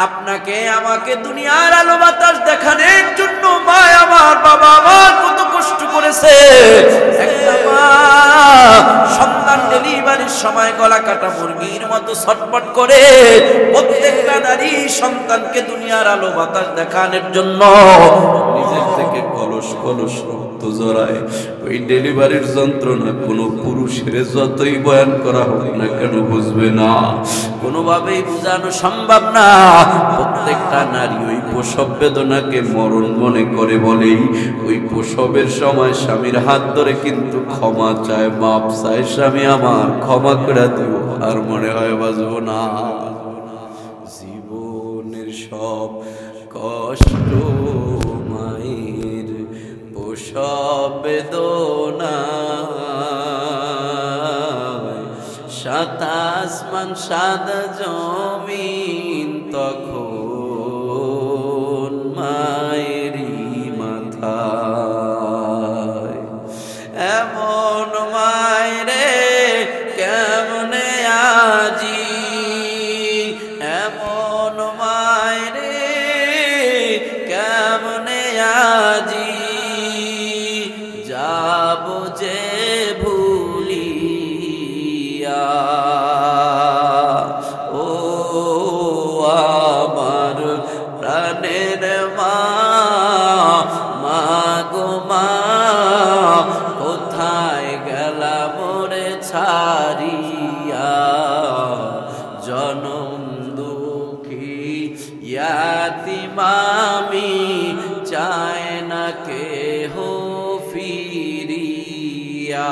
আপনাকে আমাকে দুনিয়ার আলো বাতাস দেখানোর জন্য মা আমার বাবা আমার কত কষ্ট করেছে। একটা মা সন্তান ডেলিভারির সময় গলা কাটা মুরগির মতো ছটফট করে প্রত্যেকটা নারী সন্তানকে দুনিয়ার আলো বাতাস দেখানোর জন্য নিজের থেকে কলস কলস রক্ত জড়ায়। ওই ডেলিভারির যন্ত্রণা কোনো পুরুষের যতই বয়ান করা হোক না কেন বুঝবে না, কোনোভাবেই বোঝানো সম্ভব না। প্রত্যেকটা নারী ওই প্রসব বেদনাকে মরণ মনে করে বলেই ওই প্রসবের সময় স্বামীর হাত ধরে কিন্তু ক্ষমা চায়, মাপ চায়, স্বামী আমার ক্ষমা করে দেব, আর মনে হয় বাঁচব না। জীবনের সব কষ্ট মায়ের প্রসব বেদনা, সাত আসমান সাত জমিন তখন মায়েরই মাথায়। এমন মায়েরে কেমনে আজি, এমন মায়েরে কেমনে আজি, যাব যে ভুলিয়া। ও আমার প্রাণের মা, মা গো মা, কোথায় গেলা মোরে ছাড়িয়া। জনম দুঃখী ইয়াতিম আমি, চায় না কেহ ফিরিয়া।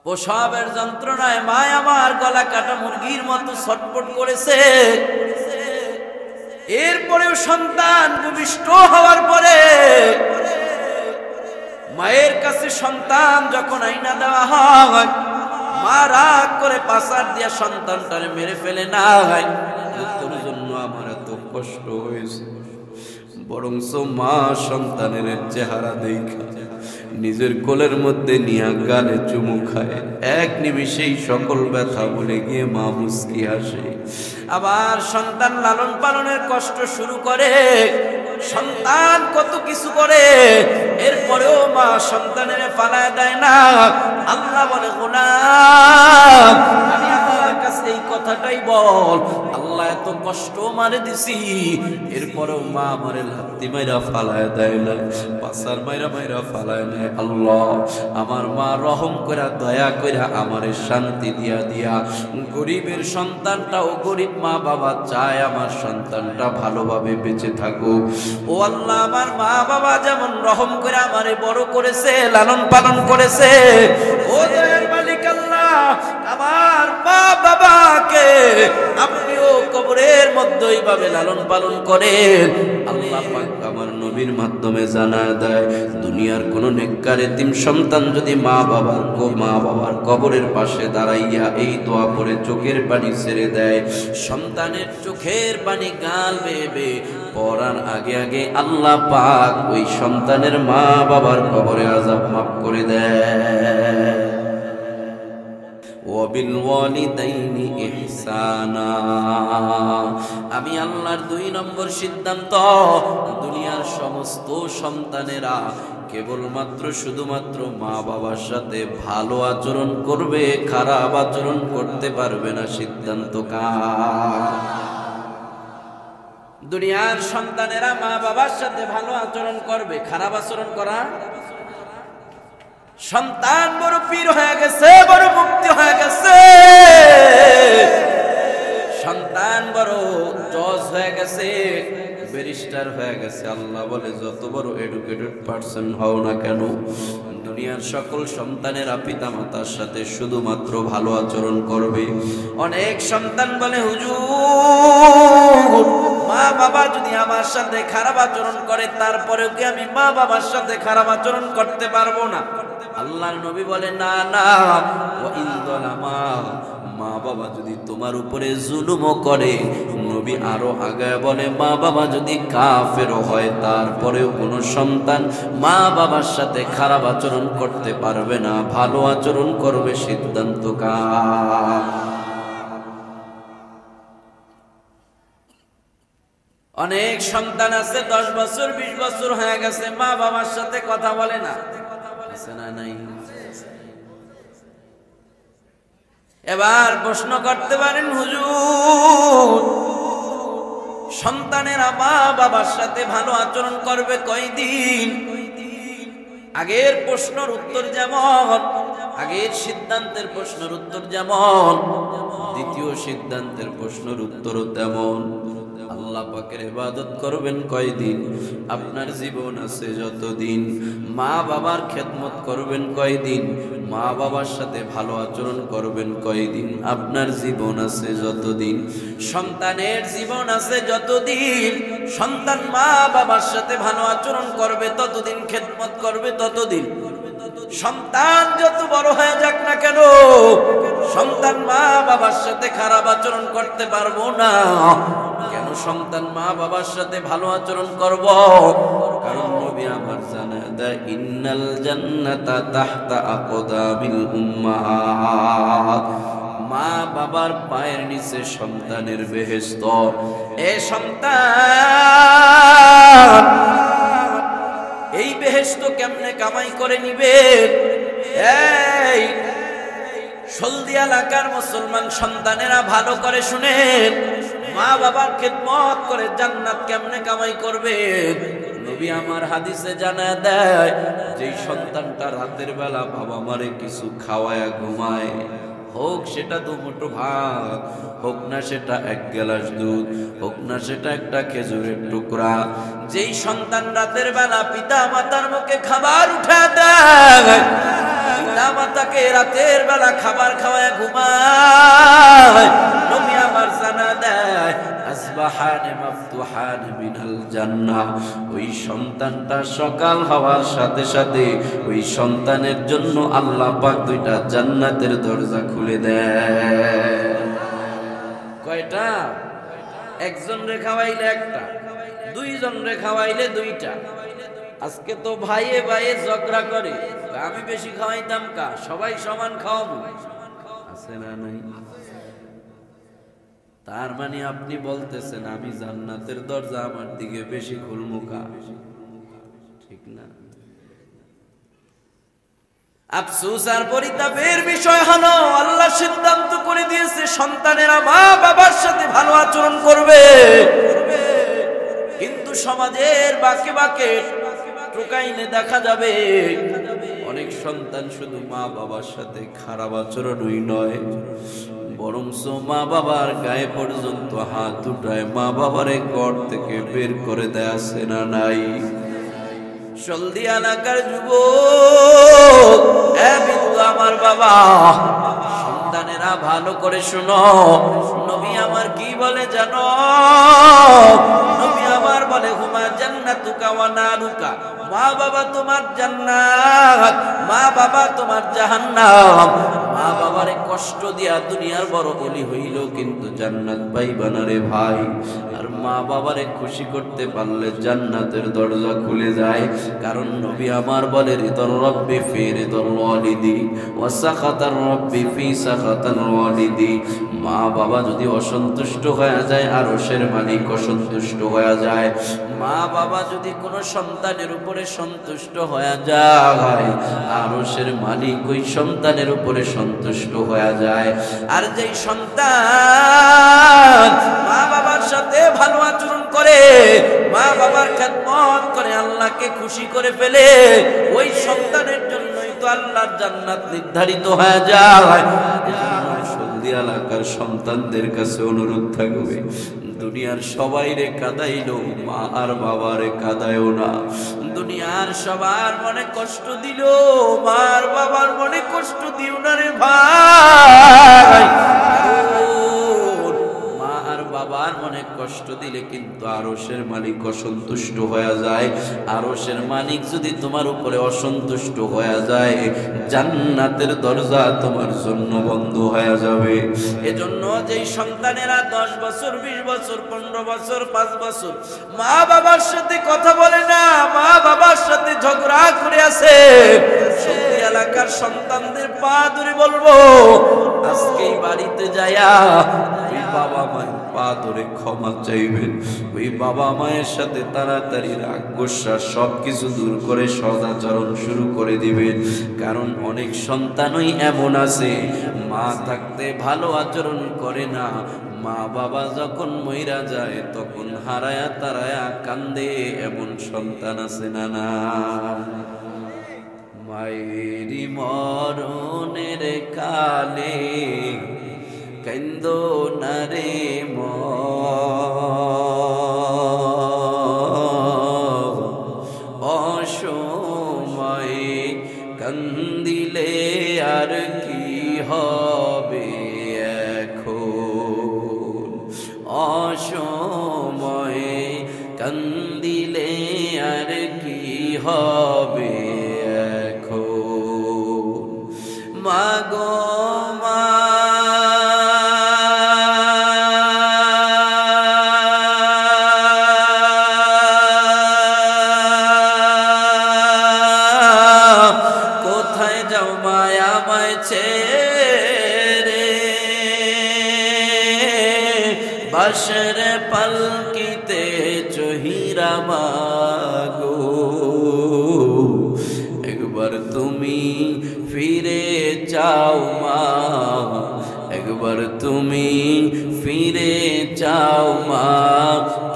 প্রসবের যন্ত্রণায় মা আমার গলা কাটা মুরগির মতো ছটফট করেছে। এরপরেও সন্তান ভূমিষ্ঠ হওয়ার পরে মায়ের কাছে সন্তান যখন আইনা দেওয়া হয়, মা রাগ করে পাছাড় দিয়া সন্তানটারে মেরে ফেলে না হয়। তোর জন্য আমার এত কষ্ট হয়েছে, বরংস মা সন্তানের চেহারা দেখে নিজের কোলের মধ্যে নিয়ে গালে চুমু খায়। এক নিমিষেই সকল ব্যথা ভুলে গিয়ে মা মুস্কি হাসে। আবার সন্তান লালন পালনের কষ্ট শুরু করে, সন্তান কত কিছু করে, এরপরেও মা সন্তানের ফালায় দেয় না। আল্লাহ বলে, গোলাম আমি আমার কাছে এই কথাটাই বল, আল্লাহ এত কষ্ট মারে দিছি, এরপরেও মা আমারে লাথি মাইরা ফালায় দেয় না, পাছার মাইরা মাইরা ফালায় নেয়। আল্লাহ আমার মা রহম কইরা দয়া কইরা আমারে শান্তি দিয়া দিয়া। গরিবের সন্তানটাও গরিব মা বাবা চায় আমার সন্তানটা ভালোভাবে বেঁচে থাকুক। ও আল্লাহ আমার মা বাবা যেমন রহম করে আমারে বড় করেছে, লালন পালন করেছে, ও দয়ার মালিক আল্লাহ আমার মা বাবাকে আপনিও কবরের মধ্যে এইভাবে লালন পালন করেন। আল্লাহ পাক আমার নবীর মাধ্যমে জানায় দেয়, দুনিয়ার কোন নেককার এতিম সন্তান যদি মা বাবার কবরের পাশে দাঁড়াইয়া এই দোয়া পড়ে চোখের পানি ছেড়ে দেয়, সন্তানের চোখের পানি গাল বেয়ে পড়ার আগে আগে আল্লাহ পাক ওই সন্তানের মা বাবার কবরে আযাব মাফ করে দেয়। ওয়াবিল ওয়ালিদাইনি ইহসানা। আমি আল্লাহর 2 নম্বর সিদ্ধান্ত, দুনিয়ার সমস্ত সন্তানেরা কেবলমাত্র শুধুমাত্র মা বাবার সাথে ভালো আচরণ করবে, খারাপ আচরণ করতে পারবে না। সিদ্ধান্ত কার? দুনিয়ার সন্তানেরা মা বাবার সাথে ভালো আচরণ করবে, খারাপ আচরণ করা। সন্তান বড় পীর হয়ে গেছে, বড় মুক্তি হয়ে গেছে, সন্তান বড় জজ হয়ে গেছে, ব্যারিস্টার হয়ে গেছে। আল্লাহ বলে, যত বড় এডুকেটেড পারসন হও না কেন, দুনিয়ার সকল সন্তানেরা পিতা মাতার সাথে শুধুমাত্র ভালো আচরণ করবে। অনেক সন্তান বলে, হুজুর মা বাবা যদি আমার সাথে খারাপ আচরণ করে তারপরেও কি আমি মা বাবার সাথে খারাপ আচরণ করতে পারবো না? আল্লাহর নবী বলে, না না, ওয়া ইন যালামা, মা বাবা যদি তোমার উপরে জুলুমও করে, নবী আরো আগে বলে, মা বাবা যদি কাফের হয় তারপরেও কোনো সন্তান মা বাবার সাথে খারাপ আচরণ করতে পারবে না, ভালো আচরণ করবে। সিদ্ধান্ত কার? অনেক সন্তান আছে 10 বছর 20 বছর হয়ে গেছে মা বাবার সাথে কথা বলে না, আছে না নাই? এবার প্রশ্ন করতে পারেন হুজুর, সন্তানেরা মা বাবার সাথে ভালো আচরণ করবে কয়দিন? আগের প্রশ্নের উত্তর যেমন, আগের সিদ্ধান্তের প্রশ্নের উত্তর যেমন, দ্বিতীয় সিদ্ধান্তের প্রশ্নের উত্তরও তেমন। আল্লাহ পাকের ইবাদত করবেন কয়দিন? আপনার জীবন আছে যতদিন। মা বাবার খেদমত করবেন কয়দিন? মা বাবার সাথে ভালো আচরণ করবেন কয়দিন? আপনার জীবন আছে যতদিন। সন্তানের জীবন আছে যতদিন, সন্তান মা বাবার সাথে ভালো আচরণ করবে ততদিন, খেদমত করবে ততদিন। সন্তান যত বড় হয়ে যাক না কেন, সন্তান মা বাবার সাথে খারাপ আচরণ করতে পারবো না। কেন সন্তান মা বাবার সাথে ভালো আচরণ করব? কারণ নবী আমার জানায় দেয়, ইন্নাল জান্নাতা তাহতা আকদামিল উম্মাহাত। মা বাবার পায়ের নিচে সন্তানের বেহেশত। এ সন্তান, এই বেহেশত কেমনে কামাই করে নিবেন? এই সলদি এলাকার মুসলমান সন্তানেরা ভালো করে শুনেন, মা বাবার খেদমত করে জান্নাত কেমনে কামাই করবেন? নবী আমার হাদিসে জানায় দেয়, যেই সন্তানটা রাতের বেলা বাবা মারে কিছু খাওয়ায়া ঘুমায়, হোক সেটা দুমুঠো ভাত, হোক না সেটা 1 গ্লাস দুধ, হোক না সেটা একটা খেজুরের টুকরা, যেই সন্তান রাতের বেলা পিতা মাতার মুখে খাবার উঠা দেয়, পিতা মাতাকে রাতের বেলা খাবার খাওয়ায় ঘুমায়, নবী আমার জানা দেয় আসবাহানে মাফতুহান মিনাল জান্নাহ। ওই সন্তানটা সকাল হওয়ার সাথে সাথে ওই সন্তানের জন্য আল্লাহ পাক 2টা জান্নাতের দরজা খুলে দেয়। কয়টা? একজন রে খাওয়াইলে একটা, 2 জন রে খাওয়াইলে 2টা। আজকে তো ভাইয়ে ভাইয়ে ঝগড়া করে, আমি বেশি খাওয়াইতাম কা, সবাই সমান খাওয়াবো, আছে না নাই? তার মানে আপনি বলতেছেন আমি জান্নাতের দরজা আমার দিকে বেশি খুলমু কা? ঠিক না? আফসোস আর পরিতাপের বিষয় হলো, আল্লাহ সিদ্ধান্ত করে দিয়েছে সন্তানেরা মা বাবার সাথে ভালো আচরণ করবে, কিন্তু সমাজের বাঁকে বাঁকে টোকাইলে দেখা যাবে অনেক সন্তান শুধু মা বাবার সাথে খারাপ আচরণই নয়, বরঞ্চ মা বাবার গায়ে পর্যন্ত হাত উঠায়, মা বাবারে ঘর থেকে বের করে দেয়, আছে না নাই? সলদি এলাকার যুবক, এ বিন্দু আমার বাবা, সন্তানেরা ভালো করে শোনো, নবী আমার কি বলে জানো? নবী আমার বলে হুমা জান্নাতুকা ওয়া নারুকা, মা বাবা তোমার জান্নাত, মা বাবা তোমার জাহান্নাম। মা বাবারে কষ্ট দিয়া দুনিয়ার বড় ওলি হইল কিন্তু জান্নাত পাইবা না রে ভাই। আর মা বাবারে খুশি করতে পারলে জান্নাতের দরজা খুলে যায়। কারণ নবী আমার বলে রিদর রব্বি ফি রিদর ওয়ালিদি ওয়া সাখাতার রব্বি ফি সাখাতার ওয়ালিদি। মা বাবা যদি অসন্তুষ্ট হয়ে যায়, আরশের মালিক অসন্তুষ্ট হয়ে যায়। মা বাবা যদি কোনো সন্তানের উপরে সন্তুষ্ট হয়ে যায়, আরশের মালিক ওই সন্তানের উপরে সন্তুষ্ট হয়ে যায়। আর যেই সন্তান মা বাবার সাথে ভালো আচরণ করে, মা বাবার খেদমত করে, আল্লাহকে খুশি করে ফেলে, ওই সন্তানের জন্যই তো আল্লাহর জান্নাত নির্ধারিত হয়ে যায়। সলদি এলাকার সন্তানদের কাছে অনুরোধ থাকবে, দুনিয়ার সবাই রে কাঁদাইলো, মা আর বাবারে কাঁদায়ও না। দুনিয়ার সবার মনে কষ্ট দিল, মা আর বাবার মনে কষ্ট দিও না রে ভাই। মা আর বাবার মনে কষ্ট দিলে কিন্তু আরশের মালিক অসন্তুষ্ট হয়ে যায়। আরশের মালিক যদি তোমার উপরে অসন্তুষ্ট হয়ে যায়, জান্নাতের দরজা তোমার জন্য বন্ধ হয়ে যাবে। এজন্য যেই সন্তানেরা 10 বছর 20 বছর 15 বছর 5 বছর মা বাবার সাথে কথা বলে না, মা বাবার সাথে ঝগড়া করে আছে, সলদি এলাকার সন্তানদের পা ধরে বলবো, আজকেই বাড়িতে যায়া তুই বাবা মায়ের পা ধরে ক্ষমা চাইবেন। ওই বাবা মায়ের সাথে তাড়াতাড়ি রাগ গোসা সবকিছু দূর করে সদাচরণ শুরু করে দিবেন। কারণ অনেক সন্তানই এমন আছে মা থাকতে ভালো আচরণ করে না, মা বাবা যখন মইরা যায় তখন হারায়া তারায়া কান্দে, এমন সন্তান আছে না? না, মায়েরি মরণের কালে কান্দো না রে অসময়ে কান্দিলে আর কি হবে এখন, অসময়ে কান্দিলে আর কি হবে এখন। মাগো মা কোথায় যাও মায়া মায় ছেড়ে, বাসের পালকিতে চহিরা মাগো, একবার তুমি ফিরে যাও মা, একবার তুমি ফিরে যাও মা।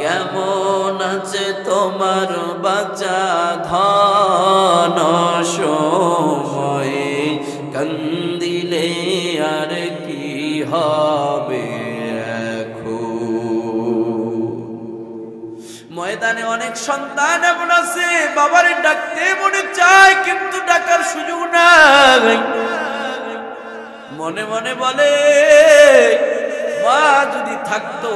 কেমন আছে তোমার বাঁচা ধন, সময়ে কান্দিলে আর কি হবে এখন। ময়দানে অনেক সন্তান এমন আছে বাবারে ডাকতে মনে চায় কিন্তু ডাকার সুযোগ নাই। মনে মনে বলে মা যদি থাকতো,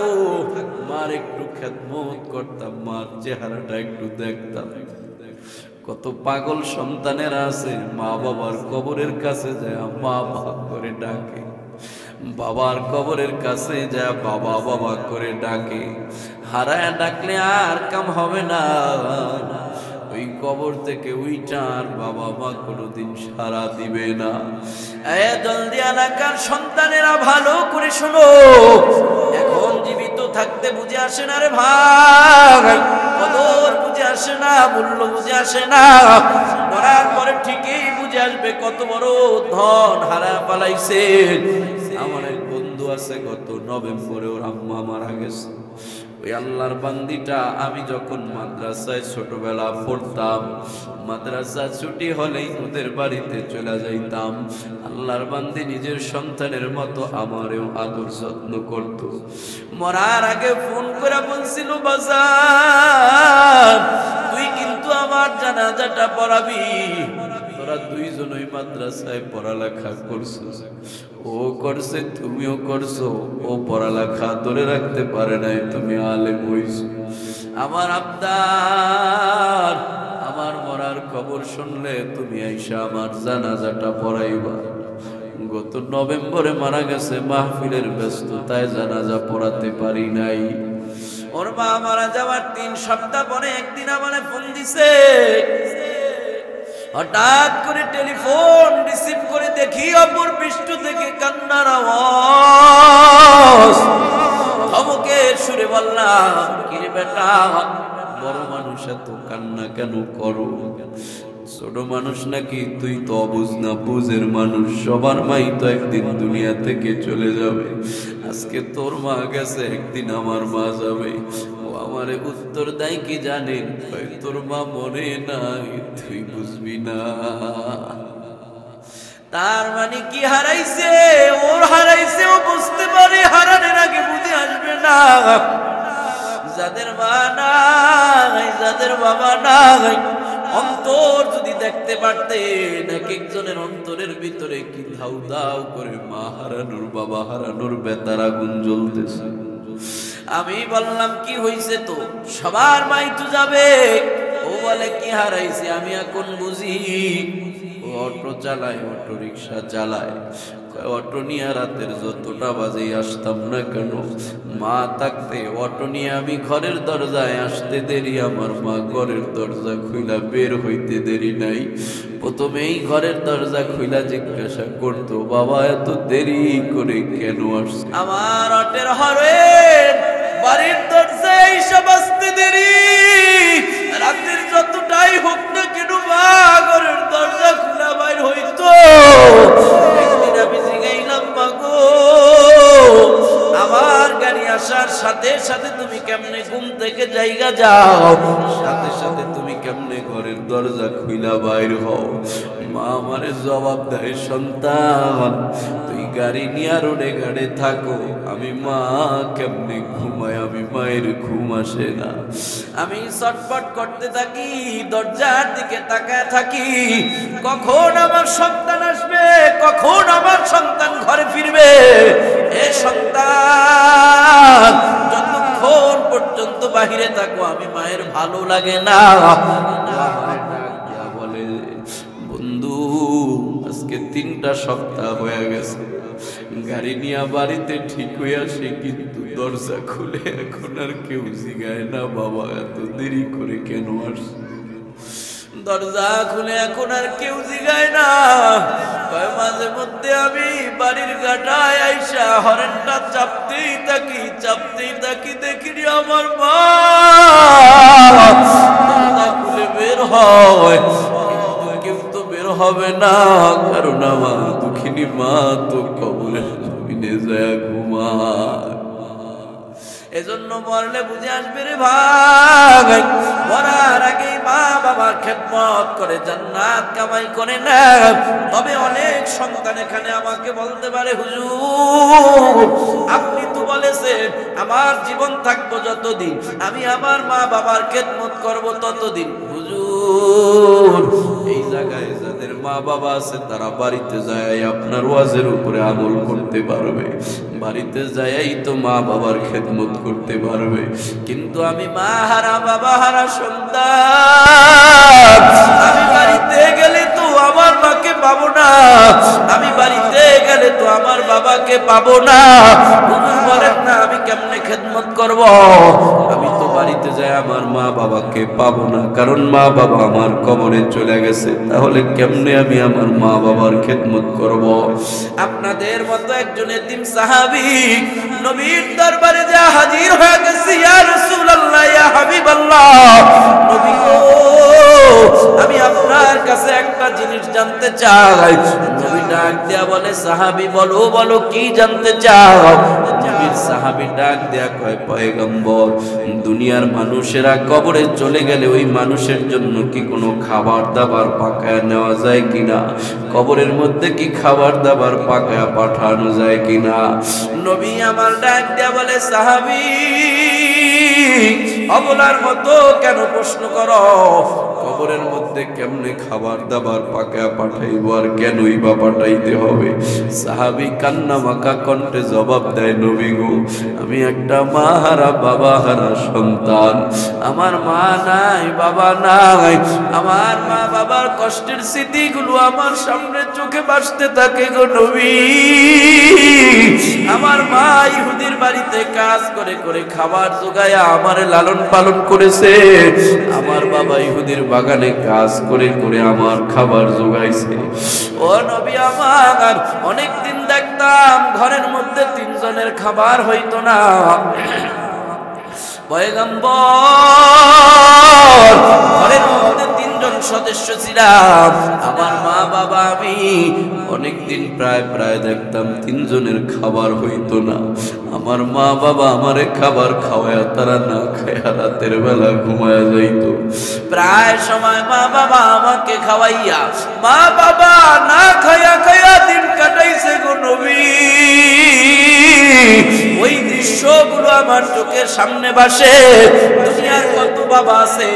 মার একটু খেদমত করতাম, মার চেহারাটা একটু দেখতাম। কত পাগল সন্তানেরা আছে মা বাবার কবরের কাছে যায় মা বাবা করে ডাকে, বাবার কবরের কাছে যায় বাবা বাবা করে ডাকে। হারায় ডাকলে আর কাম হবে না, ওই কবর থেকে উইটা আর বাবা মা কোনোদিন সাড়া দিবে না। জলদি এলাকার সন্তানেরা ভালো করে শোনো, এখন জীবিত থাকতে বুঝে আসে না রে ভাই, কদর বুঝে আসে না, মূল্য বুঝে আসে না। মরার পরে ঠিকই বুঝে আসবে কত বড় ধন হারা পালাইছে। আমার এক বন্ধু আছে, গত নভেম্বরে ওর আম্মা মারা গেছে। ওই আল্লাহর বান্দিটা আমি যখন মাদ্রাসায় ছোটবেলা পড়তাম, মাদ্রাসা ছুটি হলেই ওদের বাড়িতে চলে যাইতাম। আল্লাহর বান্দি নিজের সন্তানের মতো আমারও আদর যত্ন করত। মরার আগে ফোন করে বলছিল, বাজার তুই কিন্তু আমার জানাজাটা পড়াবি, তোরা দুইজনই মাদ্রাসায় পড়ালেখা করছিস, ও করছে তুমিও করছো, ও পড়ালেখা ধরে রাখতে পারে নাই, তুমি আলেম হইছো। আমার আবদার, আমার মরার খবর শুনলে তুমি আইসা আমার জানাজাটা পড়াইবা। গত নভেম্বরে মারা গেছে, মাহফিলের ব্যস্ততায় জানাজা পড়াতে পারি নাই। ওর মা মারা যাওয়ার 3 সপ্তাহ পরে একদিন আমারে ফোন দিছে। হঠাৎ করে টেলিফোন রিসিভ করে দেখি অপর পৃষ্ঠ থেকে কান্নার আওয়াজ। ধমকের সুরে বললাম, কিরে বেটা, বড় মানুষ এত কান্না কেন করো? ছোট মানুষ নাকি? তুই তো অবুঝ না, বুঝের মানুষ। সবার মাই তো একদিন দুনিয়া থেকে চলে যাবে। আজকে তোর মা গেছে, একদিন আমার মা যাবে। ও আমারে উত্তর দেয় কি জানেন? তোর মা মরে নাই, তুই বুঝবি না। তার মানে কি হারাইছে? ওর হারাইছে, ও বুঝতে পারে, হারানোর আগে বুঝে আসবে না। যাদের মা নাই, যাদের বাবা নাই, অন্তর যদি দেখতে পারতেন, এক একজনের অন্তরের ভিতরে কি ধাউ ধাউ করে মা হারানোর বাবা হারানোর বেতার আগুন জ্বলতেছে। আমি বললাম, কি হইছে? তো সবার মাই তো যাবে। ও বলে, কি হারাইছে? আমি এখন বুঝি। ও অটো চালায়, অটো রিক্সা চালায়। অটো নিয়ে রাতের যতটা বাজে আসতাম না কেন, মা থাকতে অটো নিয়ে আমি ঘরের দরজায় আসতে দেরি, আমার মা ঘরের দরজা খুইলা বের হইতে দেরি নাই। প্রথমেই ঘরের দরজা খুইলা জিজ্ঞাসা করতো, বাবা এত দেরি করে কেন আসছে? আমার অটের হরে আসার সাথে সাথে তুমি কেমনে ঘুম থেকে জায়গা যাও, সাথে সাথে তুমি কেমনে ঘরের দরজা খুইলা বাইর হও। মা আমারে জবাব দেয়, সন্তান তুই গাড়ি নিয়ে রোডে গাড়ে থাকো, আমি মা কেমনে ঘুমাই, আমি মায়ের ঘুম আসে না। আমি ছটফট করতে থাকি, দরজার দিকে তাকায় থাকি, কখন আমার সন্তান আসবে, কখন আমার সন্তান ঘরে ফিরবে। এ সন্তান যতক্ষণ পর্যন্ত বাহিরে থাকো আমি মায়ের ভালো লাগে না। বলে, বন্ধু আজকে 3টা সপ্তাহ হয়ে গেছে, গাড়ি নিয়ে বাড়িতে ঠিক হয়ে আসে, কিন্তু দরজা খুলে এখন আর কেউ জিগায় না বাবা এত দেরি করে কেন আসছে। দরজা খুলে এখন আর কেউ জিগায় না। মাঝে মধ্যে আমি বাড়ির গাটায় আইসা হরেনটা চাপতেই থাকি, দেখিনি আমার মা দরজা খুলে বের হয়, কেউ তো বের হবে না, কারণ আমার দুঃখিনী মা তো কবরের জমিনে যায় ঘুমায়। এজন্য মরলে বুঝে আসবে রে ভাই, মরার আগে মা বাবার খেদমত করে জান্নাত কামাই করে না। তবে অনেক সন্তান এখানে আমাকে বলতে পারে, হুজুর আপনি তো বলেছেন আমার জীবন থাকবো যতদিন আমি আমার মা বাবার খেদমত করব ততদিন। হুজুর এই জায়গায় যাদের মা বাবা আছে তারা বাড়িতে যায় আপনার ওয়াজের উপরে আমল করতে পারবে, বাড়িতে যাই তো মা বাবার খেদমত করতে পারবে। কিন্তু আমি মা হারা বাবা হারা সন্তান, আমি বাড়িতে গেলে তো আমার মাকে পাবো না, আমি বাড়িতে গেলে তো আমার বাবাকে পাবো না। হুজুর বলেন না আমি কেমনে খেদমত করব? আমি তো বাড়িতে যাই আমার মা বাবাকে পাবো না, কারণ মা বাবা আমার কবরে চলে গেছে, তাহলে কেমনে আমি আমার মা বাবার খেদমত করব? আপনাদের মতো একজন এতিম সাহাবী নবীর দরবারে যা হাজির হয়ে গেছে, ইয়া রাসূলুল্লাহ ইয়া হাবিবাল্লাহ, নবী গো আমি আপনার কাছে একটা জিনিস জানতে চাই। নবী ডাক দেয়া বলে, সাহাবী বলো বলো কি জানতে চাও? নবীর সাহাবী ডাক দেয়া কয়, পয়গম্বর দুনিয়ার মানুষেরা কবরে চলে গেলে ওই মানুষের জন্য কি কোনো খাবার দাবার পাকায় নেওয়া যায় কিনা, কবরের মধ্যে কি খাবার দাবার পাকায় পাঠানো যায় কিনা? নবী আমার ডাক দেয়া বলে, সাহাবী অবলার মতো কেন প্রশ্ন করো? কবরের মধ্যে কেমনে খাবার দাবার পাকায় পাঠাইবো আর কেনই বা পাঠাইতে হবে? সাহাবী কান্না মাখা কণ্ঠে জবাব দেয়, নবী গো আমি একটা মা হারা বাবা হারা সন্তান, আমার মা নাই বাবা নাই, আমার মা বাবার কষ্টের স্মৃতিগুলো আমার সামনে চোখে ভাসতে থাকে গো নবী। আমার মা ইহুদির বাড়িতে কাজ করে করে খাবার জোগায়া আমারে লালন পালন করেছে, আমার বাবা ইহুদির বাগানে কাজ করে করে আমার খাবার জোগাইছে। ও নবী আমার অনেকদিন দেখতাম ঘরের মধ্যে 3 জনের খাবার হইতো না। পয়গম্বর ঘরের মধ্যে 3 জন সদস্য ছিলাম, আমার মা বাবা আমি, অনেকদিন প্রায় প্রায় দেখতাম 3 জনের খাবার হইতো না। আমার মা বাবা আমারে খাবার খাওয়ায় তারা না খায়া রাতের বেলা ঘুমায়া যাইতো। প্রায় সময় মা বাবা আমাকে খাওয়াইয়া মা বাবা না খায়া খায়া দিন কাটাইছে গো নবী। ওই দৃশ্যগুলো আমার চোখের সামনে ভাসে। দুনিয়ার কত বাবা আছে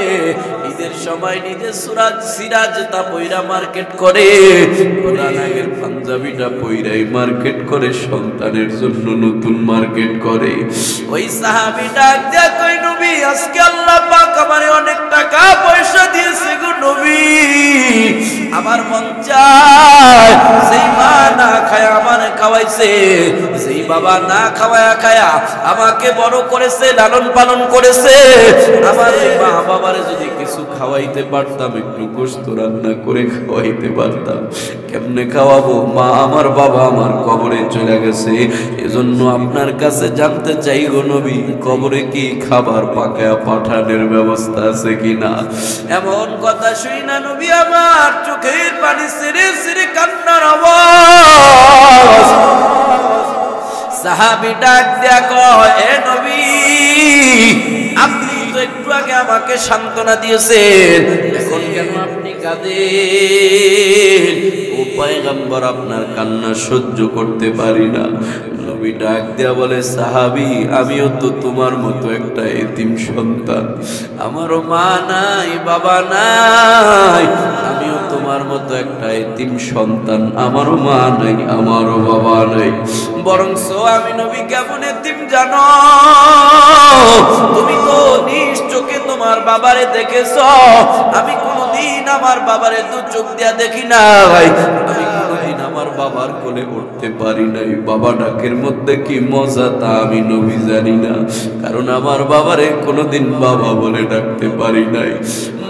ঈদের সময় নিজের সিরাজটা পয়রা মার্কেট করে, পুরানাগের পাঞ্জাবিটা পয়রাই মার্কেট করে, সন্তানের জন্য নতুন মার্কেট করে। ওই সাহাবী ডাক দেয়া কই, নবী আজকে আল্লাহ পাক আমারে অনেক টাকা পয়সা দিয়েছে গো নবী, আমার মন চায় সেই মা না খায় আমারে খাওয়াইছে, সেই বাবা না খাওয়ায়া খায়া আমাকে বড় করেছে, লালন পালন করেছে, আমার মা বাবারে যদি কিছু খাওয়াইতে পারতাম, একটু গোশত রান্না করে খাওয়াইতে পারতাম। কেমনে খাওয়াবো? মা আমার বাবা আমার কবরে চলে গেছে। এজন্য আপনার কাছে জানতে চাই গো নবী, কবরে কি খাবার পাকায়া পাঠানোর ব্যবস্থা আছে কিনা? এমন কথা শুই না নবী আমার চোখের পানি ছেড়ে ছেড়ে কান্নার আওয়াজ। সাহাবী ডাক দিয়া কয়, এ নবী, আপনি তো একটু আগে আমাকে সান্ত্বনা দিয়েছেন, এখন কেন আপনি কাঁদেন? ও পয়গম্বর, আপনার কান্না সহ্য করতে পারি না। নবী ডাক দিয়া বলে, সাহাবী, আমিও তো তোমার মতো একটা এতিম সন্তান, আমারও মা নাই বাবা নাই, আমিও তোমার মতো একটা এতিম সন্তান, আমারও মা নাই আমারও বাবা নাই। বরংস আমি নবী কেমন এতিম জানো? তুমি তো নিজ চোখে তোমার বাবারে দেখেছ, আমি কোনদিন আমার বাবারে দু চোখ দিয়া দেখি নাই, আমি কোনদিন আমার বাবার কোলে উঠতে পারি নাই। বাবা ডাকের মধ্যে কি মজা তা আমি নবী জানি না, কারণ আমার বাবারে কোনদিন বাবা বলে ডাকতে পারি নাই।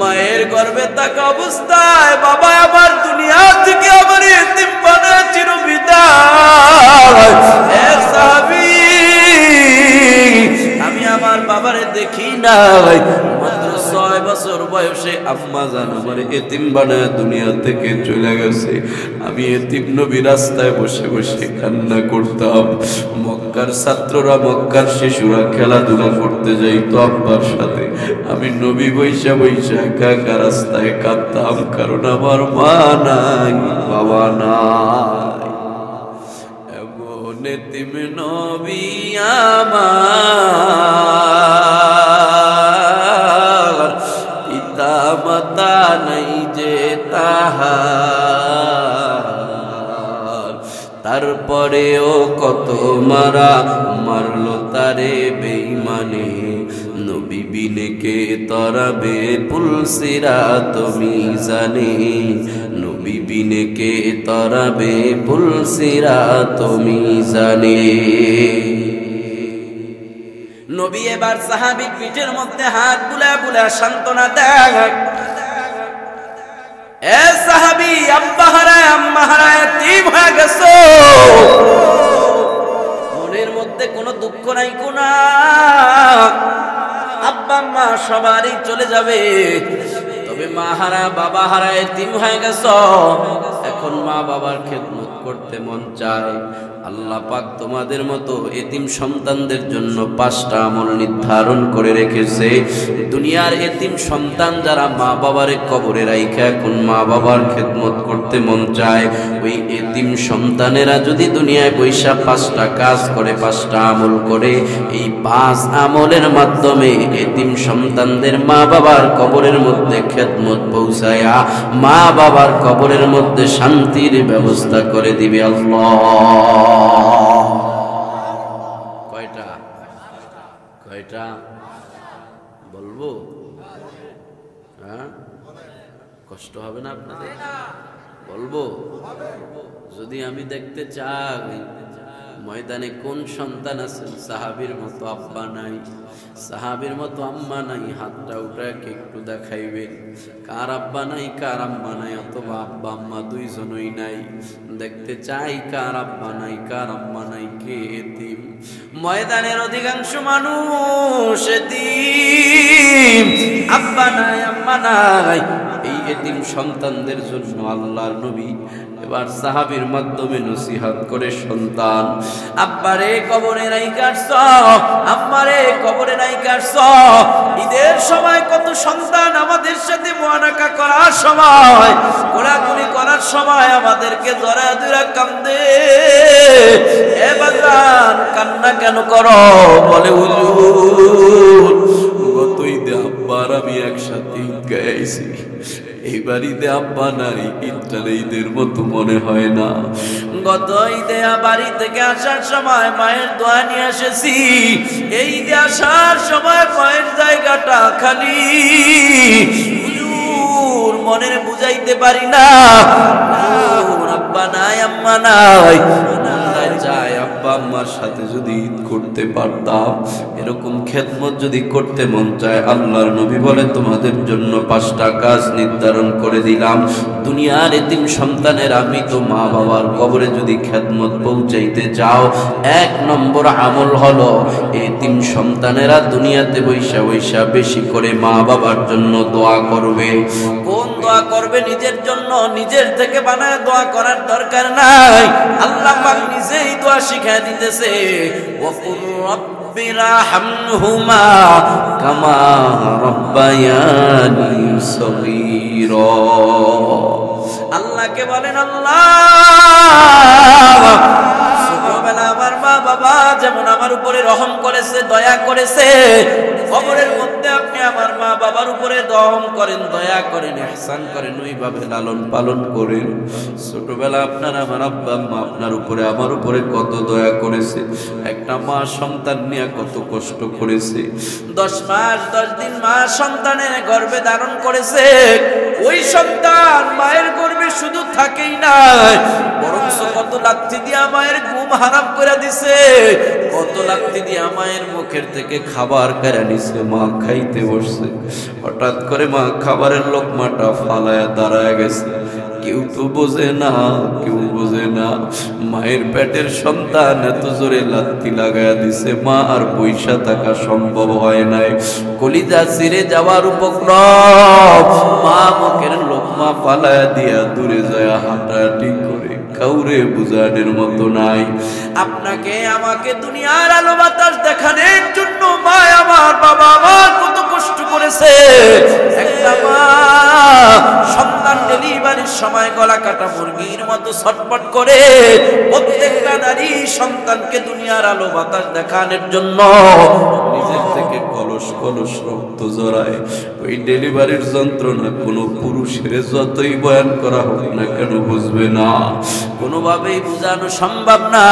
মায়ের গর্ভে থাকা অবস্থায় বাবা আমার দুনিয়া থেকে আমার এতিম বানায় চিরবিদায়। এ সাহাবী, আমি আমার বাবারে দেখি নাই, মাত্র 6 বছর বয়সে আম্মা জান আমার এতিম বানায় দুনিয়া থেকে চলে গেছে। আমি এতিম নবী রাস্তায় বসে বসে কান্না করতাম। মক্কার ছাত্ররা, মক্কার শিশুরা খেলাধুলা করতে যাইতো আব্বার সাথে, আমি নবী বৈশা বৈশা একা একা রাস্তায় কাঁদতাম, কারণ আমার মা নাই বাবা নাই। এমন এতিম নবী আমার, পিতা মাতা নাই যে তাহার, তারপরেও কত মারা মারলো তারে বেঈমানে। নবী বিনে কে তরাবে পুলসিরাত মিজানে, নবী বিনে কে তরাবে পুলসিরাত মিজানে। নবী এবার সাহাবী পিঠের মধ্যে হাত বুলা বুলা সান্ত্বনা দেয়, এ সাহাবী, আব্বা হারায় আম্মা হারায় এতিম হয়ে গেছো, মনের মধ্যে কোনো দুঃখ নাই, কোনা আব্বা আম্মা সবারই চলে যাবে, তবে মা হারা বাবা হারা এতিম হয়ে গেছো, এখন মা বাবার খেদমত করতে মন চায়। আল্লাহ পাক তোমাদের মতো এতিম সন্তানদের জন্য 5টা আমল নির্ধারণ করে রেখেছে। দুনিয়ার এতিম সন্তান যারা মা বাবারে কবরে রাইখা এখন মা বাবার খেদমত করতে মন চায়, ওই এতিম সন্তানেরা যদি দুনিয়ায় বৈশা 5টা কাজ করে, 5টা আমল করে, এই 5 আমলের মাধ্যমে এতিম সন্তানদের মা বাবার কবরের মধ্যে খেদমত পৌঁছায়া মা বাবার কবরের মধ্যে শান্তির ব্যবস্থা করে দিবে আল্লাহ। কয়টা কয়টা বলবো? হ্যাঁ, কষ্ট হবে না আপনাদের? বলবো? যদি আমি দেখতে চাই ময়দানে কোন সন্তান আছেন সাহাবীর মতো আব্বা নাই, সাহাবীর মতো আম্মা নাই, হাতটা উঠাকে একটু দেখাইবেন। কার আব্বা নাই, কার আম্মা নাই, অথবা আব্বা আম্মা দুইজনই নাই, দেখতে চাই কার আব্বা নাই, কার আম্মা নাই, কে এতিম। ময়দানের অধিকাংশ মানুষ এতিম, আব্বা নাই আম্মা নাই। এই এতিম সন্তানদের জন্য আল্লাহর নবী এবার সাহাবীর মাধ্যমে নসিহত করে, সন্তান আব্বারে কবরে নাই কাটছ, আম্মারে কবরে নাই কাটছ। ঈদের সময় কত সন্তান আমাদের সাথে মুআনাকা করার সময়, কোলাকুলি করার সময় আমাদেরকে জড়ায় ধরে কান্দে, এ বাজান কান্না কেন করো? বলে হুজুর, গত ঈদে আব্বার আমি একসাথে গাইছি, এইবার ঈদে আব্বা নাই, ঈদটা ঈদের মতো মনে হয় না। গত ঈদে বাড়ি থেকে আসার সময় মায়ের দোয়া নিয়ে এসেছি, এই ঈদে আসার সময় মায়ের জায়গাটা খালি, হুজুর মনের বুঝাইতে পারি না, আব্বা নাই আম্মা নাই। চাই আব্বা আম্মার সাথে যদি ঈদ করতে পারতাম, এরকম খেদমত যদি করতে মন চায়, আল্লাহর নবী বলে তোমাদের জন্য 5টা কাজ নির্ধারণ করে দিলাম। দুনিয়ার এতিম সন্তানের আমি তো মা বাবার কবরে যদি খেদমত পৌঁছাইতে চাও, 1 নম্বর আমল হলো এতিম সন্তানেরা দুনিয়াতে বৈশা বৈশা বেশি করে মা বাবার জন্য দোয়া করবে। কোন দোয়া করবে? নিজের জন্য নিজের থেকে বানায় দোয়া করার দরকার নাই, আল্লাহ পাক নিজেই দোয়া শিখে শিখায় দিতেছে ওয়াকুর রাব্বিরহামহুমা কামা রাব্বায়ানি সগীরা। আল্লাহকে বলেন আল্লাহ ছোটবেলা আমার মা বাবা যেমন আমার উপরে রহম করেছে, দয়া করেছে, কবরের মধ্যে আপনি আমার মা বাবার উপরে রহম করেন, দয়া করেন, ইহসান করেন, ওইভাবে লালন পালন করেন। ছোটবেলা আপনার আমার আব্বা আম্মা আপনার উপরে আমার উপরে কত দয়া করেছে, একটা মা সন্তান নিয়ে কত কষ্ট করেছে, 10 মাস 10 দিন মা সন্তানের গর্ভে ধারণ করেছে। ওই সন্তান মায়ের গর্ভে শুধু থাকেই না, বরং কত লাথি দিয়া মায়ের ঘুম হারাম করে দিছে, কত লাথি দিয়া মায়ের মুখের থেকে খাবার কেড়ে নিছে। মা খাইতে বসছে, হঠাৎ করে মা খাবারের লোকমাটা ফালায়া দাঁড়ায় গেছে। কেউ তো বোঝে না, কেউ বোঝে না মায়ের পেটের সন্তান এত জোরে লাথি লাগায়া দিছে, মা আর পয়সা থাকা সম্ভব হয় নাই। কলিজা ছিঁড়ে যাওয়ার উপক্রম, মা মুখের লোকমা ফালায়া দিয়া দূরে যায় হাঁটাহাঁটি করে, কাউরে বুঝানোর মতো নাই। আপনাকে আমাকে দুনিয়ার আলো বাতাস দেখানোর জন্য মা আমার বাবা আমার কত কষ্ট করেছে। একটা মা সন্তান ডেলিভারির সময় গলা কাটা মুরগির মতো ছটফট করে, প্রত্যেকটা নারী সন্তানকে দুনিয়ার আলো বাতাস দেখানোর জন্য নিজের থেকে কলস কলস রক্ত জড়ায়। ওই ডেলিভারির যন্ত্রণা কোনো পুরুষের যতই বয়ান করা হোক না কেন বুঝবে না, কোনোভাবেই বোঝানো সম্ভব না।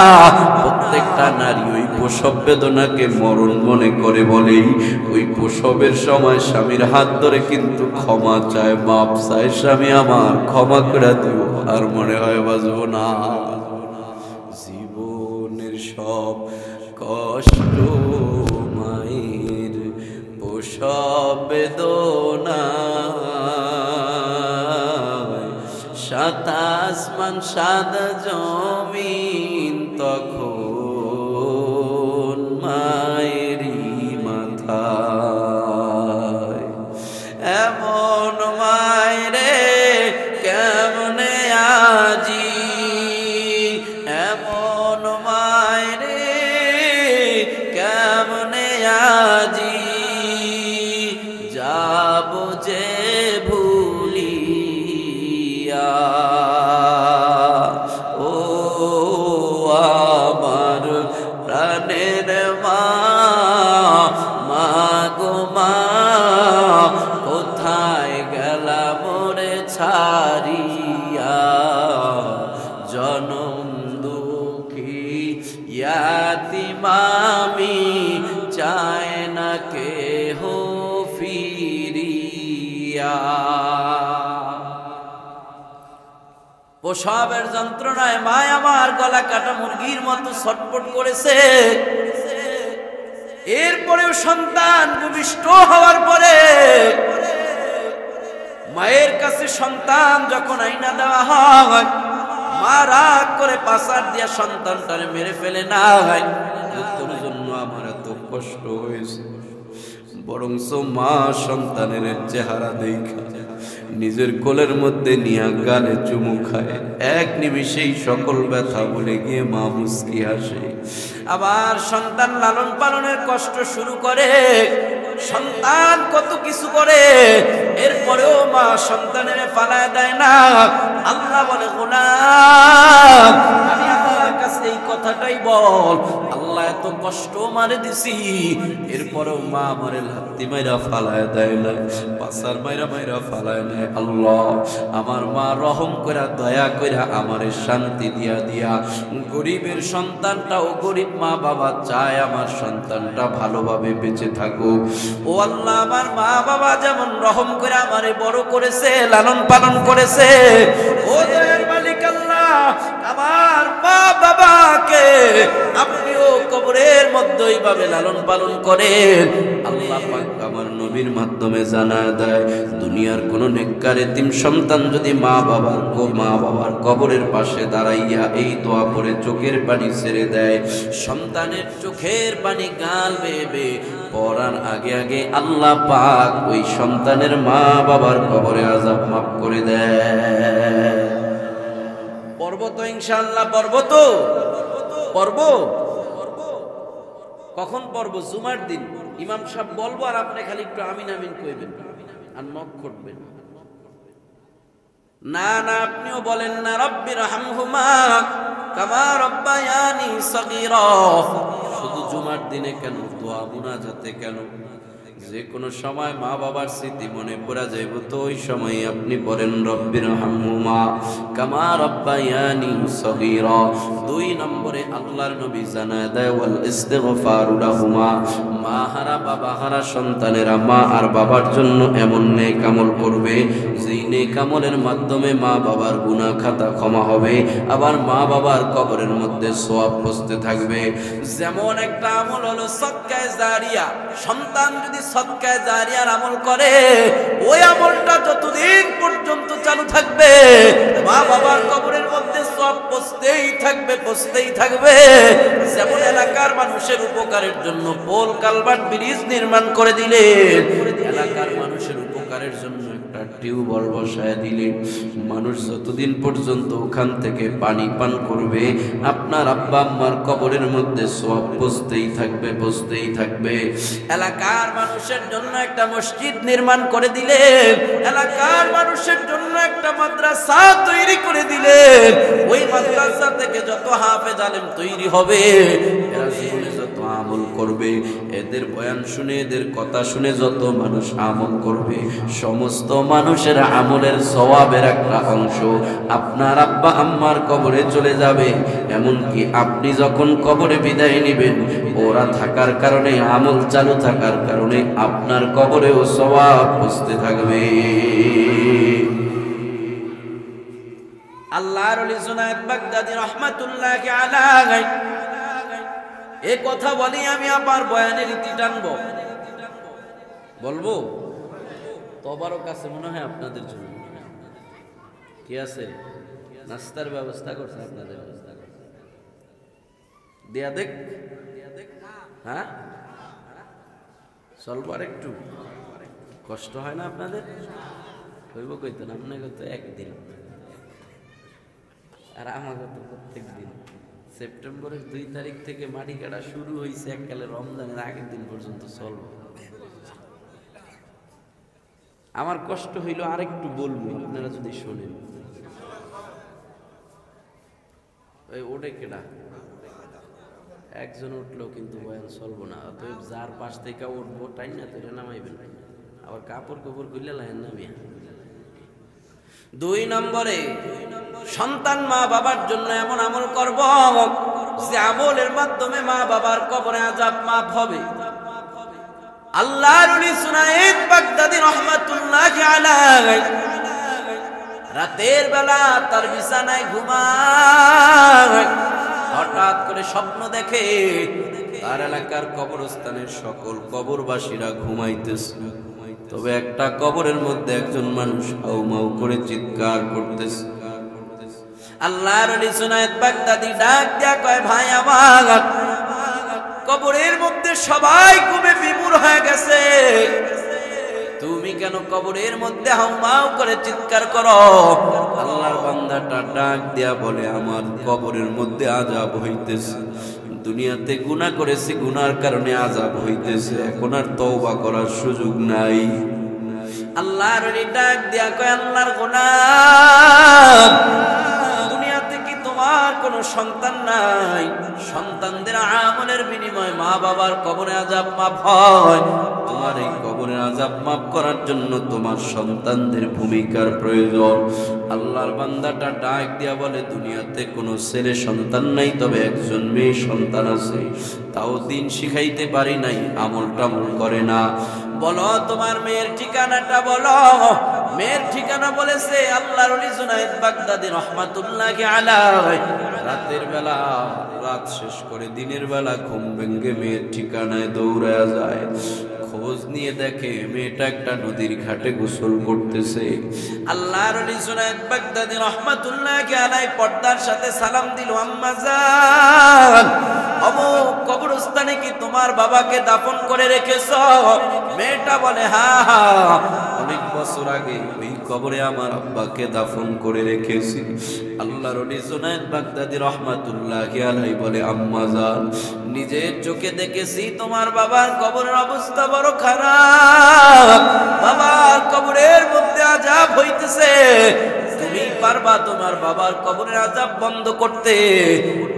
প্রত্যেকটা নারী ওই প্রসব বেদনাকে মরণ মনে করে বলেই ওই প্রসবের সময় স্বামীর হাত ধরে কিন্তু ক্ষমা চায়, মাপ চায়, স্বামী আমার ক্ষমা করে দিও, আর মনে হয় বাঁচবো না। জীবনের সব কষ্ট মায়ের প্রসব বেদনা, সাত আসমান সাত জমিন তখন মায়েরই মাথায়। এমন মায়েরে কেমনে আজি, এমন মায়েরে কেমনে আজি, যাব যে ভুলিয়া। ও আমার প্রাণের মা, মা গো মা, কোথায় গেলা মোরে ছাড়িয়া, জনম দুঃখী ইয়াতিম আমি, চায় না কেহ ফিরিয়া। প্রসবের যন্ত্রণায় মা আমার গলা কাটা মুরগির মতো ছটফট করেছে। এরপরেও সন্তান ভূমিষ্ঠ হওয়ার পরে মায়ের কাছে সন্তান যখন আইনা দেওয়া হয়, মা রাগ করে পাছাড় দিয়া সন্তানটারে মেরে ফেলে না হয়। তোর জন্য আমার এত কষ্ট হয়েছে, বরঞ্চ মা সন্তানের চেহারা দেখে নিজের কোলের মধ্যে নিয়ে গালে চুমু খায়, এক নিমিষেই সকল ব্যথা ভুলে গিয়ে মা মুস্কি হাসে। আবার সন্তান লালন পালনের কষ্ট শুরু করে, সন্তান কত কিছু করে, এরপরেও মা সন্তানের ফালায় দেয় না। আল্লাহ বলে গোলাম আমি আল্লাহর কাছে এই কথাটাই বল, আল্লাহ এত কষ্ট মারে দিছি, এরপরেও মা আমারে লাথি মাইরা ফালায় দেয় না, পাছার মাইরা মাইরা ফালায় নেয়। আল্লাহ আমার মা রহম কইরা দয়া কইরা আমারে শান্তি দিয়া দিয়া, গরিবের সন্তানটাও গরিব মা বাবা চায় আমার সন্তানটা ভালোভাবে বেঁচে থাকুক। ও আল্লাহ আমার মা বাবা যেমন রহম করে আমারে বড় করেছে, লালন পালন করেছে, ও দয়ার মালিক আল্লাহ আমার মা বাবাকে আপনিও কবরের মধ্যে এইভাবে লালন পালন করেন। আল্লাহ পাক আমার নবীর মাধ্যমে জানায় দেয়, দুনিয়ার কোন নেককার এতিম সন্তান যদি মা বাবার কবরের পাশে দাঁড়াইয়া এই দোয়া পড়ে চোখের পানি ছেড়ে দেয়, সন্তানের চোখের পানি গাল বেয়ে বেয়ে পড়ার আগে আগে আল্লাহ পাক ওই সন্তানের মা বাবার কবরে আযাব মাফ করে দেয়। পর্বত ইনশাআল্লাহ পর্বত পড়ব? কখন পড়ব? জুমার দিন ইমাম সাহেব বলবো আর আপনি খালি একটু আমিন আমিন কইবেন আর নখ করবেন। না না, আপনিও বলেন না রব্বির হামহুমা কামা রব্বায়ানি সগীরা। শুধু জুমার দিনে কেন, দোয়া মুনাজাতে কেন? যে কোনো সময় মা বাবার স্মৃতি মনে পড়া যাইব তো ওই সময় আপনি বলেন রব্বির হামহুমা কামা রব্বায়ানি সগীরা। 2 নম্বরে আল্লাহর নবী জানায় দেয় ওয়াল ইস্তিগফারু লাহুমা, মা হারা বাবা হারা সন্তানেরা মা আর বাবার জন্য এমন নেক আমল করবে যেই নেক আমলের মাধ্যমে মা বাবার গুনাহ খাতা ক্ষমা হবে, আবার মা বাবার কবরের মধ্যে সওয়াব বসতে থাকবে। যেমন একটা আমল হলো সদকায়ে জারিয়া। সন্তান যদি সদকায়ে জারিয়ার আমল করে, ওই আমলটা যতদিন পর্যন্ত চালু থাকবে মা বাবার কবরের মধ্যে সওয়াব বসতেই থাকবে, বসতেই থাকবে। যেমন এলাকার মানুষের উপকারের জন্য পোল কালভার্ট ব্রিজ নির্মাণ করে দিলেন, এলাকার মানুষের উপকারের জন্য একটা টিউবওয়েল বসায় দিলেন, মানুষ যতদিন পর্যন্ত ওখান থেকে পানি পান করবে আপনার আব্বা আম্মার কবরের মধ্যে সওয়াব বসতেই থাকবে, বসতেই থাকবে। এলাকার মানুষের জন্য একটা মসজিদ নির্মাণ করে দিলেন, এলাকার মানুষের জন্য একটা মাদ্রাসা তৈরি করে দিলেন, ওই মাদ্রাসা থেকে যত হাফেজ আলেম তৈরি হবে, এরা জীবনে যত আমল করবে, এদের বয়ান শুনে এদের কথা শুনে যত মানুষ আমল করবে, সমস্ত মানুষের আমলের সওয়াবের একটা অংশ আপনার আব্বা আম্মার কবরে চলে যাবে। এমনকি আপনি যখন কবরে বিদায় নেবেন, ওরা থাকার কারণে, আমল চালু থাকার কারণে আপনার কবরেও সওয়াব বসতে থাকবে। আল্লাহর ওলি জুনায়েদ বাগদাদী রাহমাতুল্লাহি আলাইহি এই কথা বলি আমি আবার বয়ানের রীতি টানবো, বলবো তবারও কাছে মনে হয় আপনাদের জন্য কি আছে, নাস্তার ব্যবস্থা করছে আপনাদের, দেয়া দেখ, হ্যাঁ চলবার একটু কষ্ট হয় না আপনাদের? হইব কইতেন, আপনাকে তো একদিন আর আমাকে তো প্রত্যেক দিন। সেপ্টেম্বরের 2 তারিখ থেকে মাটি কাটা শুরু হয়েছে, এককালে রমজানের আগের দিন পর্যন্ত চলবে। আমার কষ্ট হইল আরেকটু বলবো, আপনারা যদি শোনেন। ওই ওডে কেডা একজন উঠলো কিন্তু বয়ান চলবো না, অতএব যার পাশ থেকে উঠবো টাইম না তুলে নামাইবেন, আবার কাপড় কাপড় খুললে লাইন নামিয়া। 2 নম্বরে সন্তান মা বাবার জন্য এমন আমল করব যে আমলের মাধ্যমে মা বাবার কবরে আযাব মাফ হবে। আল্লাহর ওলি জুনায়েদ বাগদাদী রাহমাতুল্লাহি আলাইহি রাতের বেলা তার বিছানায় ঘুমায়, হঠাৎ করে স্বপ্ন দেখে তার এলাকার কবরস্থানের সকল কবরবাসীরা ঘুমাইতেছে, তবে একটা কবরের মধ্যে একজন মানুষ হাউমাউ করে চিৎকার করতেছে। আল্লাহর ওলি জুনায়েদ বাগদাদী ডাক দিয়া কয়, ভাই আমার, কবরের মধ্যে সবাই ঘুমে বিমূঢ় হয়ে গেছে, তুমি কেন কবরের মধ্যে হাউমাউ করে চিৎকার করো? আল্লাহর বান্দাটা ডাক দিয়া বলে, আমার কবরের মধ্যে আযাব হইতেছে, দুনিয়াতে গুনাহ করেছি, গুনার কারণে আযাব হইতেছে, এখন আর তওবা করার সুযোগ নাই। আল্লাহর ওলি ডাক দিয়া কয়, আল্লাহর গোলাম, দুনিয়াতে কি তোমার কোনো সন্তান নাই? সন্তানদের আমলের বিনিময়ে মা বাবার কবরে আযাব মাফ হয়, তোমার এই কবরে আযাব মাফ করার জন্য তোমার সন্তানদের ভূমিকার প্রয়োজন। আল্লাহর বান্দাটা ডাক দিয়া বলে, দুনিয়াতে কোনো ছেলে সন্তান নাই, তবে একজন মেয়ে সন্তান আছে, তাও দিন শিখাইতে পারি নাই, আমল টামল করে না। বলো তোমার মেয়ের ঠিকানাটা বলো। মেয়ের ঠিকানা বলেছে আল্লাহর ওলি জুনায়েদ বাগদাদী রাহমাতুল্লাহি আলাইহি। রাতের বেলা রাত শেষ করে দিনের বেলা ঘুম ভেঙে মেয়ের ঠিকানায় দৌড়ায়া যায়, খোঁজ নিয়ে দেখে মেয়েটা একটা নদীর ঘাটে গোসল করতেছে। আল্লাহর ওলি জুনায়েদ বাগদাদী রাহমাতুল্লাহি আলাইহি পর্দার সাথে সালাম দিল, আম্মা জান, অমুক কবরস্থানে কি তোমার বাবাকে দাফন করে রেখেছো? মেয়েটা বলে, হ্যাঁ, অনেক বছর আগে ওই কবরে আমার আব্বাকে দাফন করে রেখেছি। আল্লাহর ওলি জুনায়েদ বাগদাদী রাহমাতুল্লাহি আলাইহি বলে, আম্মা জান, নিজের চোখে দেখেছি তোমার বাবার কবরের অবস্থা বড় খারাপ। বাবার কবরের মধ্যে আযাব হইতেছে, তুমি পারবা তোমার বাবার কবরের আযাব বন্ধ করতে?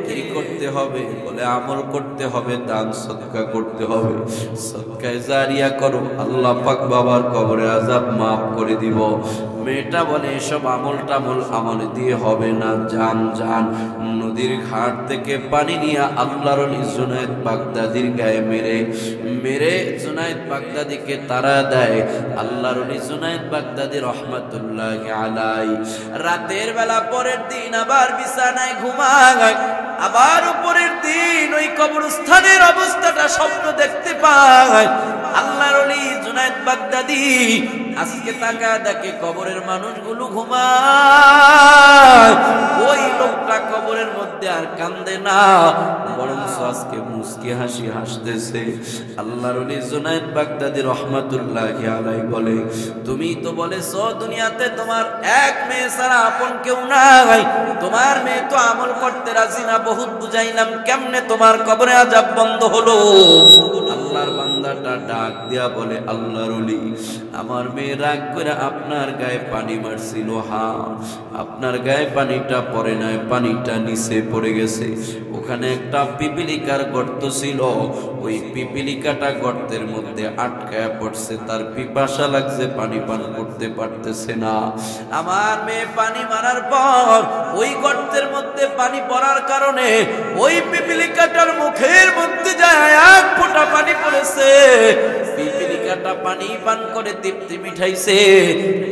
কি করতে হবে? বলে, আমল করতে হবে, দান সদকা করতে হবে, সদকায়ে জারিয়া করো, আল্লাহ পাক বাবার কবরের আযাব মাফ করে দিব। মেয়েটা বলে, এসব আমল দিয়ে হবে না, জান নদীর ঘাট থেকে পানি নিয়ে আল্লাহর ওলি জুনায়েদ বাগদাদীর গায়ে মেরে জুনায়েদ বাগদাদীকে তাড়া দেয়। আল্লাহর ওলি জুনায়েদ বাগদাদী রাহমাতুল্লাহি আলাইহি রাতের বেলা পরের দিন আবার বিছানায় ঘুমায়। আবার উপরের দিন ওই কবরস্থানের অবস্থাটা স্বপ্ন দেখতে পায়। আল্লাহর ওলি জুনায়েদ বাগদাদী আজকে তাকায় দেখে কবরের মানুষগুলো ঘুমায়। ওই লোকটা কবরের মধ্যে আর কান্দে না, বরং আজকে মুস্কি হাসি হাসতেছে। আল্লাহর ওলি জুনায়েদ বাগদাদী রাহমাতুল্লাহি আলাইহি বলে, তুমি তো বলেছো দুনিয়াতে তোমার এক মেয়ে ছাড়া আপন কেউ নাই, তোমার মেয়ে তো আমল করতে রাজি না, বহুত বুঝাইলাম, কেমনে তোমার কবরে আযাব বন্ধ হলো? আল্লাহর বান্দাটা ডাক দিয়া বলে, আল্লাহর ওলি, আমার মেয়ে রাগ করে আপনার গায়ে পানি মারছিল। হ্যাঁ, আপনার গায়ে পানিটা পড়ে নাই, পানিটা নিচে পড়ে গেছে। ওখানে একটা পিপিলিকার গর্ত ছিল, ওই পিপিলিকাটা গর্তের মধ্যে আটকায়া পড়ছে, তার পিপাসা লাগছে, পানি পান করতে পারতেছে না। আমার মেয়ে পানি মারার পর ওই গর্তের মধ্যে পানি পড়ার কারণে ওই পিপিলিকাটার মুখের মধ্যে যায় এক ফোঁটা পানি পড়েছে। পিপিলিকাটা পানি পান করে তৃপ্তি মিঠাইছে,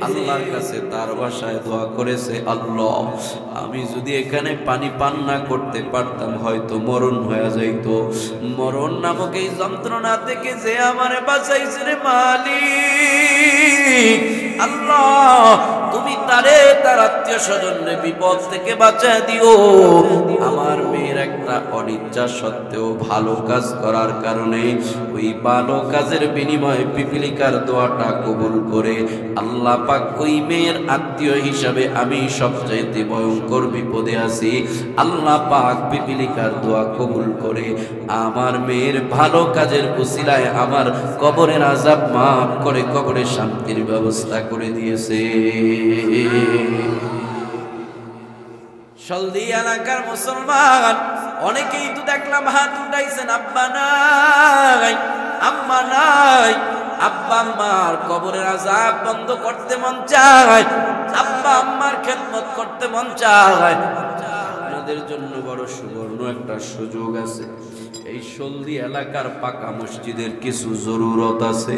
আল্লাহর কাছে তার ভাষায় দোয়া করেছে, আল্লাহ, আমি যদি এখানে পানি পান না করতে পারতাম হয়তো মরণ হয়ে যাইত। মরণ নামক এই যন্ত্রণা থেকে যে আমারে বাঁচাইছে রে মালিক, আল্লাহ তুমি তারে তার আত্মীয় স্বজনরে বিপদ থেকে বাঁচায় দিও। আমার মেয়ের একটা অনিচ্ছা সত্ত্বেও ভালো কাজ করার কারণে ওই ভালো কাজের বিনিময়ে পিপিলিকার দোয়াটা কবুল করে আল্লাহ পাক ওই মেয়ের আত্মীয় হিসাবে আমি সবচাইতে ভয়ঙ্কর বিপদে আছি, আল্লাহ পাক পিপিলিকার দোয়া কবুল করে আমার মেয়ের ভালো কাজের উসিলায় আমার কবরের আযাব মাফ করে কবরের শান্তির ব্যবস্থা করে দিয়েছে। সলদি এলাকার মুসলমান অনেকেই তো দেখলাম হাত উঠাইছেন, আব্বা নাই, আম্মা নাই। আব্বা আম্মার কবরের আযাব বন্ধ করতে মন চায়, আব্বা আম্মার খেদমত করতে মন চায়। আপনাদের জন্য বড় সুবর্ণ একটা সুযোগ আছে। এই সলদি এলাকার পাকা মসজিদের কিছু জরুরত আছে,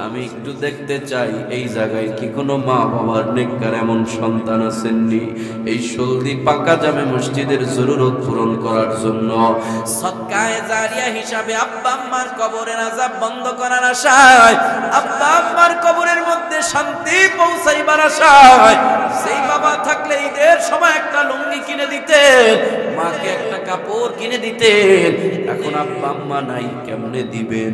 আমি একটু দেখতে চাই এই জায়গায় কি কোনো মা বাবার নেককার এমন সন্তান আছেননি? এই সলদি পাকা জামে মসজিদের জরুরত পূরণ করার জন্য সদকায়ে জারিয়া হিসাবে আব্বা আম্মার কবরের আযাব বন্ধ করার আশায়, আব্বা আম্মার কবরের মধ্যে শান্তি পৌঁছাইবার আশায় সেই বাবা থাকলে ঈদের সময় একটা লুঙ্গি কিনে দিতেন, মাকে একটা কাপড় কিনে দিতেন। এখন আব্বা আম্মা নাই, কেমনে দিবেন?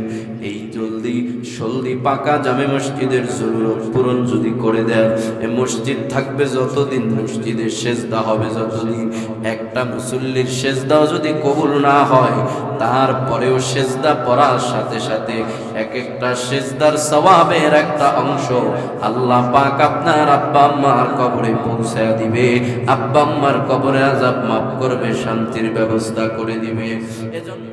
এই জলদি সলদি পাকা জামে মসজিদের জরুরত পূরণ যদি করে দেন, এই মসজিদ থাকবে যতদিন, মসজিদের সেজদা হবে যতদিন, একটা মুসল্লির সেজদাও যদি কবুল না হয় তারপরেও সেজদা পড়ার সাথে সাথে এক একটা সেজদার সওয়াবের একটা অংশ আল্লাহ পাক আপনার আব্বা আম্মার কবরে পৌঁছায়া দিবে, আব্বা আম্মার কবরে আযাব মাফ করবে, শান্তির ব্যবস্থা করে দিবে। এজন্য